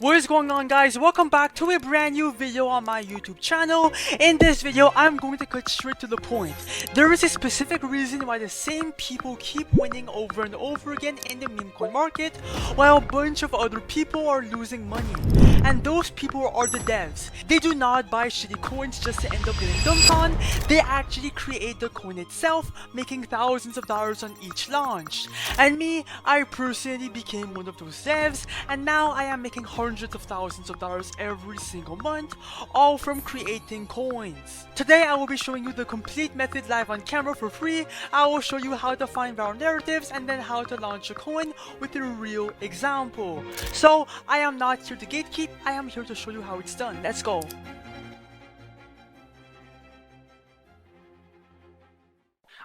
What is going on, guys? Welcome back to a brand new video on my YouTube channel. In this video, I'm going to cut straight to the point. There is a specific reason why the same people keep winning over and over again in the meme coin market, while a bunch of other people are losing money. And those people are the devs. They do not buy shitty coins just to end up getting dumped on. They actually create the coin itself, making thousands of dollars on each launch. And me, I personally became one of those devs, and now I am making hundreds of thousands of dollars every single month, all from creating coins. Today I will be showing you the complete method live on camera for free. I will show you how to find viral narratives and then how to launch a coin with a real example. So I am not here to gatekeep, I am here to show you how it's done. Let's go.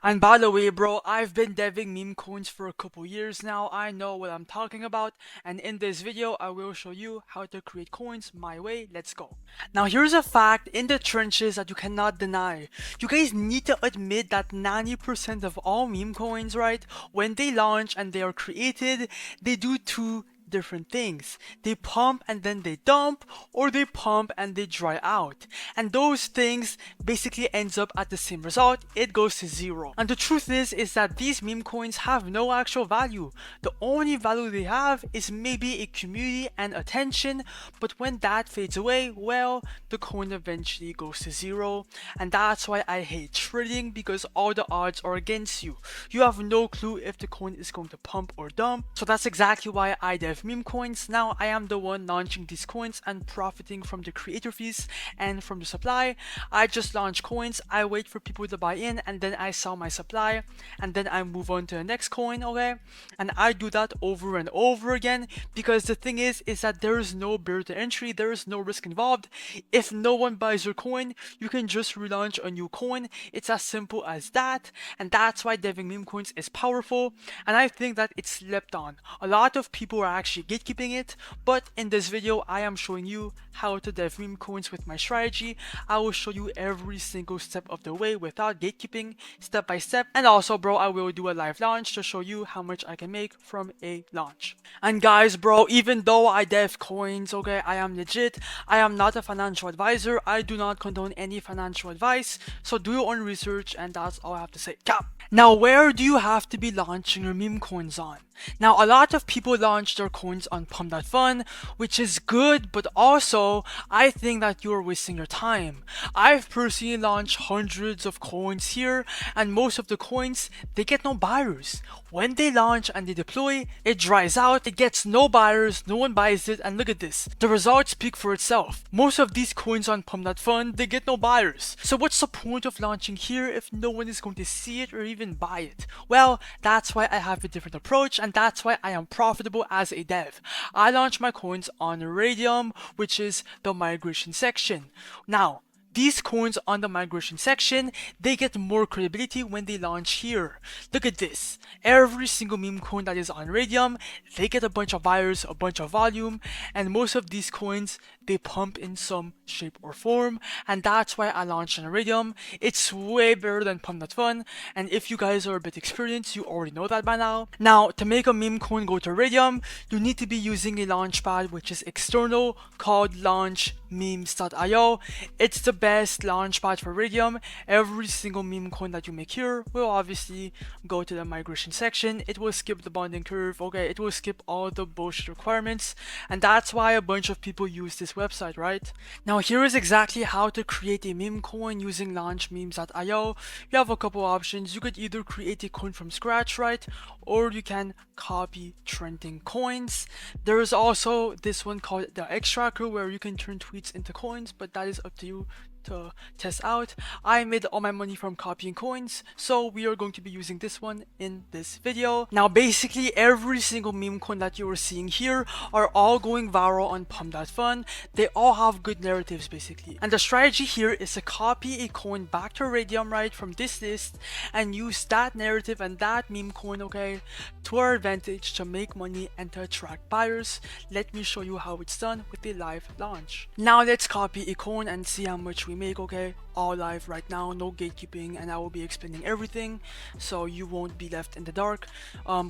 And by the way, bro, I've been deving meme coins for a couple years now. I know what I'm talking about, and in this video I will show you how to create coins my way. Let's go. Now here's a fact in the trenches that you cannot deny. You guys need to admit that 90% of all meme coins, right, when they launch and they are created, they do two different things. They pump and then they dump, or they pump and they dry out, and those things basically ends up at the same result. It goes to zero. And the truth is that these meme coins have no actual value. The only value they have is maybe a community and attention, but when that fades away, well, the coin eventually goes to zero. And that's why I hate trading, because all the odds are against you. You have no clue if the coin is going to pump or dump. So that's exactly why I dev meme coins. Now I am the one launching these coins and profiting from the creator fees and from the supply. I just launch coins, I wait for people to buy in, and then I sell my supply, and then I move on to the next coin, okay? And I do that over and over again, because the thing is that there is no barrier to entry, there is no risk involved. If no one buys your coin, you can just relaunch a new coin. It's as simple as that, and that's why deving meme coins is powerful, and I think that it's slept on. A lot of people are actually gatekeeping it, but in this video I am showing you how to dev meme coins with my strategy. I will show you every single step of the way without gatekeeping, step by step. And also, bro, I will do a live launch to show you how much I can make from a launch. And guys, bro, even though I dev coins, okay, I am legit. I am not a financial advisor. I do not condone any financial advice, so do your own research, and that's all I have to say. Cap. Now, where do you have to be launching your meme coins on? Now, a lot of people launch their coins on Pump.Fun, which is good, but also I think that you are wasting your time. I've personally launched hundreds of coins here, and most of the coins, they get no buyers. When they launch and they deploy, it dries out, it gets no buyers, no one buys it, and look at this. The results speak for itself. Most of these coins on Pump.Fun, they get no buyers. So what's the point of launching here if no one is going to see it or even buy it? Well, that's why I have a different approach, and that's why I am profitable as a dev. I launch my coins on Radium, which is the migration section. Now, these coins on the migration section, they get more credibility when they launch here. Look at this. Every single meme coin that is on Radium, they get a bunch of buyers, a bunch of volume, and most of these coins, they pump in some shape or form, and that's why I launched on Radium. It's way better than Pump.Fun, and if you guys are a bit experienced, you already know that by now. Now, to make a meme coin go to Radium, you need to be using a launchpad which is external called launchmemes.io. It's the best launchpad for Radium. Every single meme coin that you make here will obviously go to the migration section. It will skip the bonding curve, okay? It will skip all the bullshit requirements, and that's why a bunch of people use this website, right? Now here is exactly how to create a meme coin using launchmemes.io. You have a couple options. You could either create a coin from scratch, right? Or you can copy trending coins. There is also this one called the extractor where you can turn tweets into coins, but that is up to you to test out. I made all my money from copying coins, so we are going to be using this one in this video. Now basically every single meme coin that you are seeing here are all going viral on Pump.Fun. They all have good narratives basically, and the strategy here is to copy a coin back to Radium, right, from this list, and use that narrative and that meme coin, okay, to our advantage to make money and to attract buyers. Let me show you how it's done with the live launch. Now let's copy a coin and see how much we we make, okay? All live right now, no gatekeeping, and I will be explaining everything so you won't be left in the dark.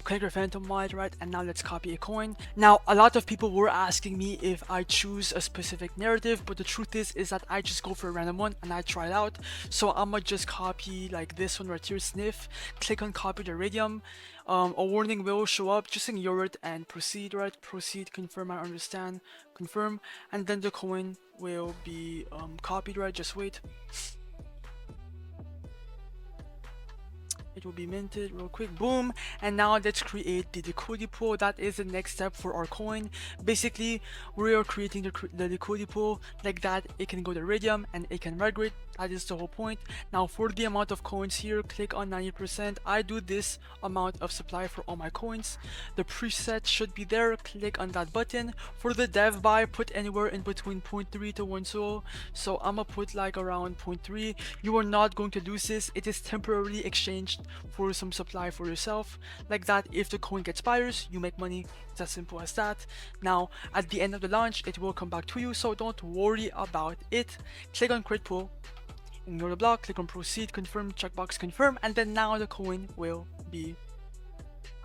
Click your phantom wallet, right? And now let's copy a coin. Now, a lot of people were asking me if I choose a specific narrative, but the truth is that I just go for a random one and I try it out. So I'ma just copy like this one right here, sniff, click on copy the radium. A warning will show up, just ignore it and proceed, right? Proceed, confirm, I understand, confirm, and then the coin will be copied, right? Just wait. It will be minted real quick, boom. And now let's create the liquidity pool. That is the next step for our coin. Basically, we are creating the liquidity pool like that. It can go to Iridium and it can migrate. That is the whole point. Now for the amount of coins here, click on 90%. I do this amount of supply for all my coins. The preset should be there. Click on that button. For the dev buy, put anywhere in between 0.3 to 1 SOL. So I'ma put like around 0.3. You are not going to lose this. It is temporarily exchanged for some supply for yourself. Like that, if the coin gets buyers, you make money. It's as simple as that. Now, at the end of the launch, it will come back to you, so don't worry about it. Click on create pool. Ignore the block, click on proceed, confirm, checkbox confirm, and then now the coin will be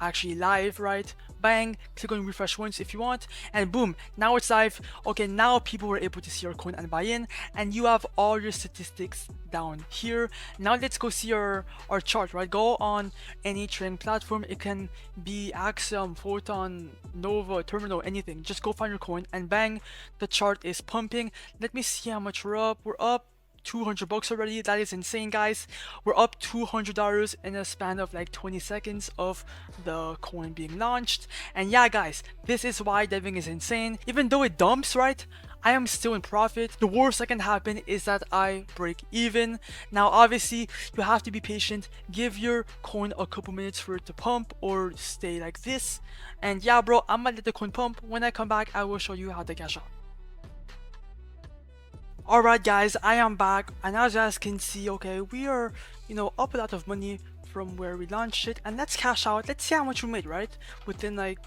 actually live, right? Bang, click on refresh once if you want, and boom, now it's live. Okay, now people were able to see your coin and buy in, and you have all your statistics down here. Now let's go see our chart, right? Go on any trading platform. It can be Axiom, Photon, Nova, Terminal, anything. Just go find your coin and bang, the chart is pumping. Let me see how much we're up. We're up $200 already. That is insane, guys. We're up $200 in a span of like 20 seconds of the coin being launched. And yeah, guys, this is why deving is insane. Even though it dumps, right, I am still in profit. The worst that can happen is that I break even. Now obviously you have to be patient, give your coin a couple minutes for it to pump or stay like this. And yeah, bro, I'm gonna let the coin pump. When I come back, I will show you how to cash out. Alright guys, I am back, and as you guys can see, okay, we are, up a lot of money from where we launched it, and let's cash out. Let's see how much we made, right? Within like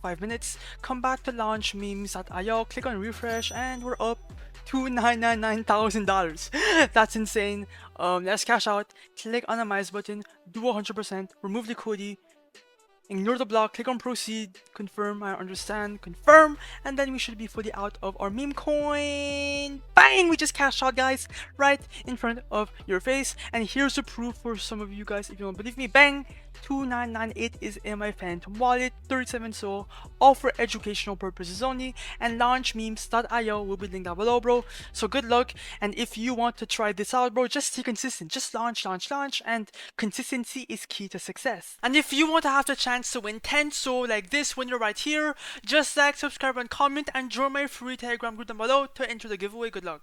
5 minutes. Come back to launch memes.io, click on refresh, and we're up to $999,000. That's insane. Let's cash out. Click on the minus button, do 100%, remove liquidity, ignore the block, click on proceed, confirm, I understand, confirm, and then we should be fully out of our meme coin. Bang! We just cashed out, guys, right in front of your face. And here's the proof for some of you guys if you don't believe me. Bang! 2998 is in my phantom wallet, 37 SOL, all for educational purposes only, and launchmemes.io will be linked down below, bro. So good luck, and if you want to try this out, bro, just stay consistent. Just launch, and consistency is key to success. And if you want to have the chance to win 10 SOL like this winner right here, just like, subscribe, and comment, and join my free Telegram group down below to enter the giveaway. Good luck.